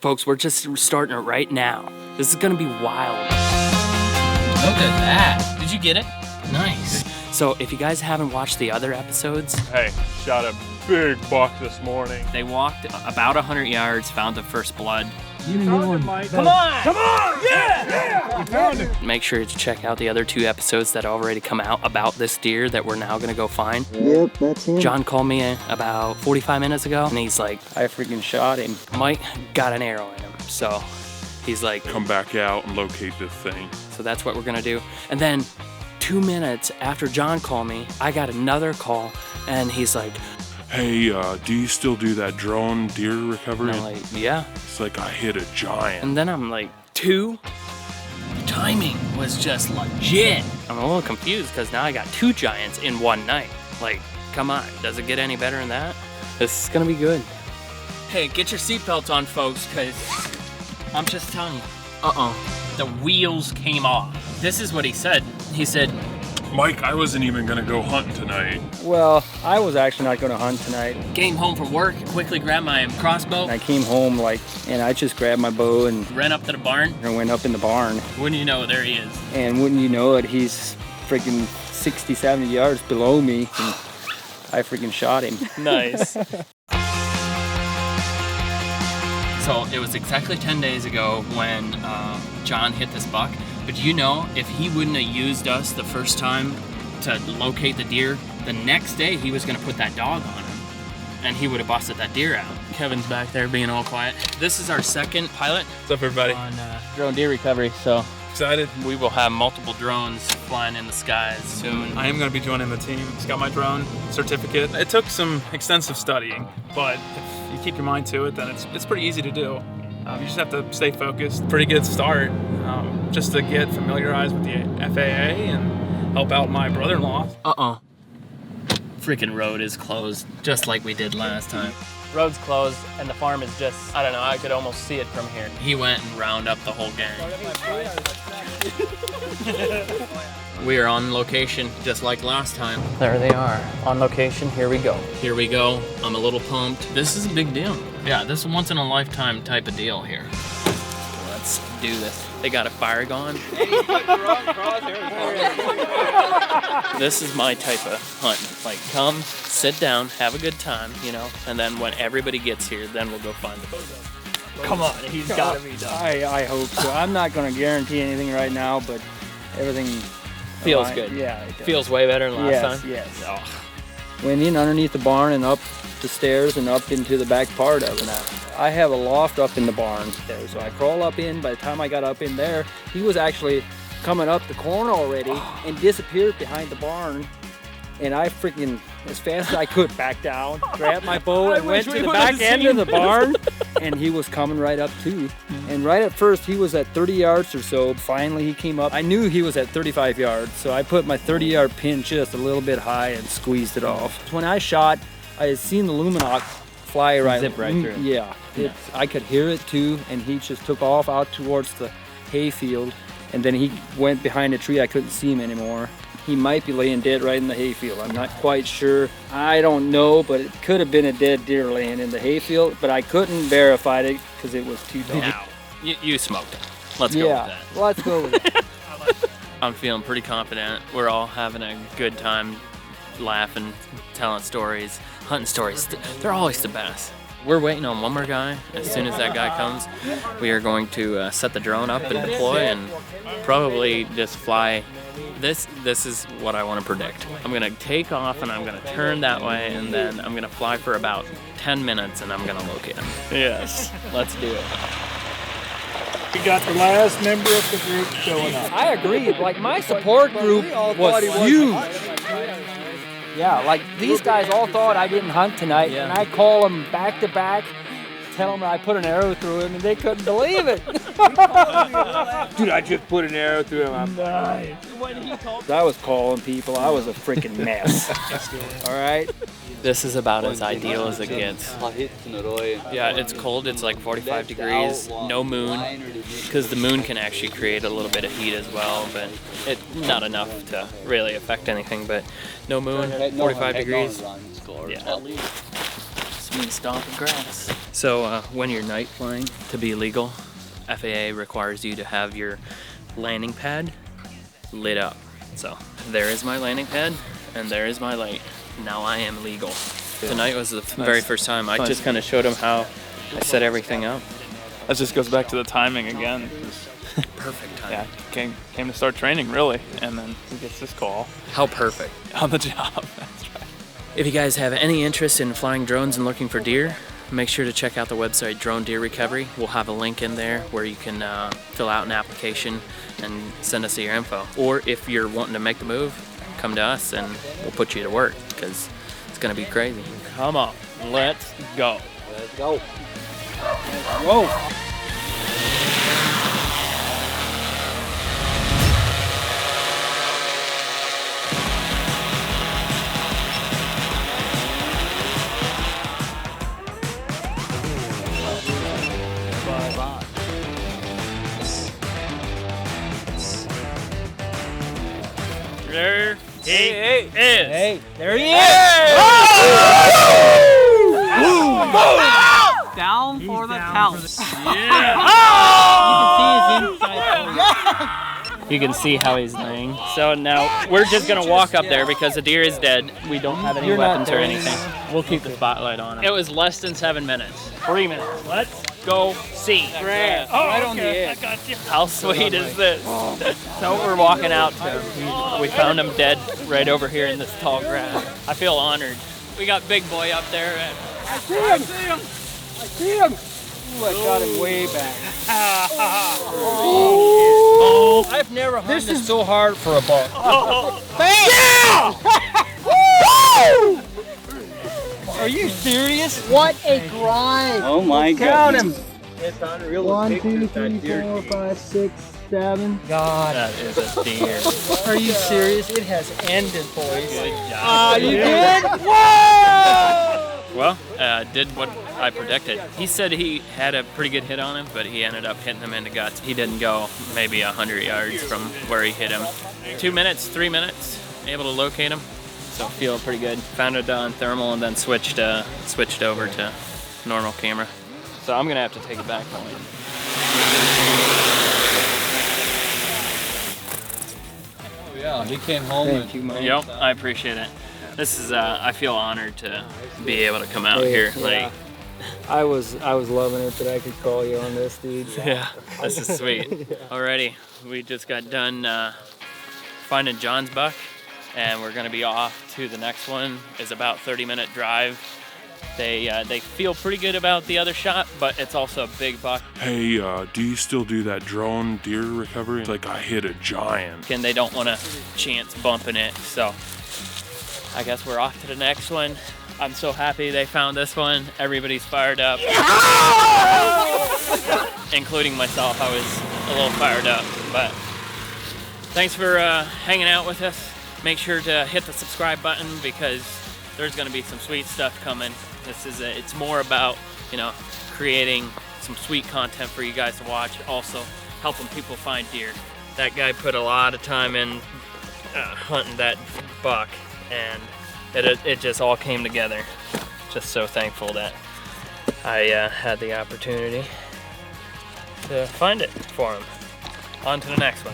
Folks, we're just starting it right now. This is gonna be wild. Look at that. Did you get it? Nice. So if you guys haven't watched the other episodes, hey, shot a big buck this morning. they walked about 100 yards, found the first blood. Come on! Come on! Yeah! You found it! Make sure to check out the other 2 episodes that already come out about this deer that we're now gonna go find. Yep, that's him. John called me about 45 minutes ago and he's like, I freaking shot him. Mike got an arrow in him. So he's like, Come back out and locate this thing. so that's what we're gonna do. And then 2 minutes after John called me, I got another call and he's like, Hey, do you still do that drone deer recovery? and I'm like, yeah. It's like I hit a giant. And then I'm like, 2? The timing was just legit. I'm a little confused because now I got 2 giants in one night. Like, come on, does it get any better than that? This is gonna be good. Hey, get your seatbelts on, folks, because I'm just telling you. The wheels came off. This is what he said. He said, Mike, I wasn't even gonna go hunting tonight. Well, I was actually not going to hunt tonight. came home from work, quickly grabbed my crossbow, I came home and I just grabbed my bow and ran up to the barn. went up in the barn. Wouldn't you know, there he is. And wouldn't you know it, he's freaking 60, 70 yards below me. And I freaking shot him. Nice. So it was exactly 10 days ago when John hit this buck. But you know, if he wouldn't have used us the first time to locate the deer, the next day he was gonna put that dog on him and he would have busted that deer out. Kevin's back there being all quiet. This is our second pilot What's up, everybody? on drone deer recovery, so Excited? we will have multiple drones flying in the skies soon. I am going to be joining the team. Just got my drone certificate. It took some extensive studying, but if you keep your mind to it, then it's pretty easy to do. You just have to stay focused. Pretty good start, just to get familiarized with the FAA and help out my brother-in-law. Freaking road is closed, just like we did last time. Road's closed and the farm is just, I don't know, I could almost see it from here. He went and round up the whole gang. We are on location just like last time. There they are, on location, here we go. Here we go. I'm a little pumped. This is a big deal. Yeah, this is a once in a lifetime type of deal here. Let's do this. They got a fire going. This is my type of hunt. Like, come, sit down, have a good time, you know, and then when everybody gets here, then we'll go find the bozo. Come on, he's gotta be done. I hope so. I'm not going to guarantee anything right now, but everything Feels good. Yeah, it does. Feels way better than last time. Yes. Oh. Went in underneath the barn and up the stairs and up into the back part of it. I have a loft up in the barn there, so I crawl up in. By the time I got up in there, he was actually coming up the corner already and disappeared behind the barn. And I freaking, as fast as I could, back down, grabbed my bow and went to the back end of the barn. And he was coming right up too. And right at first he was at 30 yards or so. Finally he came up. I knew he was at 35 yards, so I put my 30-yard pin just a little bit high and squeezed it off. When I shot, I had seen the luminox fly right, Zip right through. Yeah, I could hear it too, and he just took off out towards the hayfield, and then he went behind a tree. I couldn't see him anymore. He might be laying dead right in the hayfield. I'm not quite sure. I don't know, but it could have been a dead deer laying in the hayfield, but I couldn't verify it because it was too dark. Now, you smoked it. Let's go with that. Let's go with it. I'm feeling pretty confident. We're all having a good time, laughing, telling stories, hunting stories. They're always the best. We're waiting on one more guy. As soon as that guy comes, we are going to set the drone up and deploy and probably just fly. This is what I want to predict. I'm going to take off and I'm going to turn that way and then I'm going to fly for about 10 minutes and I'm going to locate him. Yes, let's do it. We got the last member of the group showing up. I agree. Like, my support group was huge. Yeah, like these guys all thought I didn't hunt tonight, and I call them back to back, tell them I put an arrow through him, and they couldn't believe it. Dude, I just put an arrow through him. Nice. I was calling people. I was a freaking mess. All right. This is about as ideal as it gets. Yeah, it's cold. It's like 45 degrees, no moon, because the moon can actually create a little bit of heat as well, but not enough to really affect anything. But no moon, 45 degrees. Yeah. me stomping grass. So when you're night flying, to be legal, FAA requires you to have your landing pad lit up. So there is my landing pad and there is my light. Now I am legal. Tonight was the very first time. I just kind of showed him how I set everything up. That just goes back to the timing again. Perfect time. Yeah, came to start training really, and then he gets this call. How perfect. On the job, that's right. If you guys have any interest in flying drones and looking for deer, make sure to check out the website Drone Deer Recovery. We'll have a link in there where you can fill out an application and send us your info. Or if you're wanting to make the move, come to us and we'll put you to work because it's gonna be crazy. Come on, let's go. Let's go. Whoa. There he is. Hey, there he is. Down for the count. You can see how he's laying. So now we're just gonna walk up there because the deer is dead. We don't have any weapons or anything. We'll keep the spotlight on him. It was less than 7 minutes. 3 minutes. Let's go see. Right on the edge. How sweet is this? So we're walking out to. We found him dead right over here in this tall grass. I feel honored. We got Big Boy up there. I see him. I see him. Ooh, I got him way back. Oh, I've never hunted so hard for a buck. Bam! Are you serious? What a grind! Oh my Count goodness. him. It's unreal. 1, 2, 3, 4, 5, 6, 7. God. That is a deer. Are you serious? It has ended, boys. Good job. Ah, you did? Whoa! Well, did what I predicted. He said he had a pretty good hit on him, but he ended up hitting him in the guts. He didn't go maybe 100 yards from where he hit him. 2 minutes, 3 minutes, able to locate him. So feeling pretty good. Found it on thermal and then switched over to normal camera. So I'm gonna have to take it back home. Oh yeah, he came home. Thank you, man. Yep, I appreciate it. This is I feel honored to be able to come out here. Like, I was loving it that I could call you on this, dude. yeah, this is sweet. Alrighty, we just got done finding John's buck, and we're gonna be off to the next one. It's about 30-minute drive. They feel pretty good about the other shot, but it's also a big buck. Hey, do you still do that drone deer recovery? It's like I hit a giant. And they don't want to chance bumping it, so I guess we're off to the next one. I'm so happy they found this one. Everybody's fired up. Including myself, I was a little fired up. But thanks for hanging out with us. Make sure to hit the subscribe button because there's gonna be some sweet stuff coming. It's more about, creating some sweet content for you guys to watch. Also helping people find deer. That guy put a lot of time in hunting that buck, and it just all came together. Just so thankful that I had the opportunity to find it for him. On to the next one.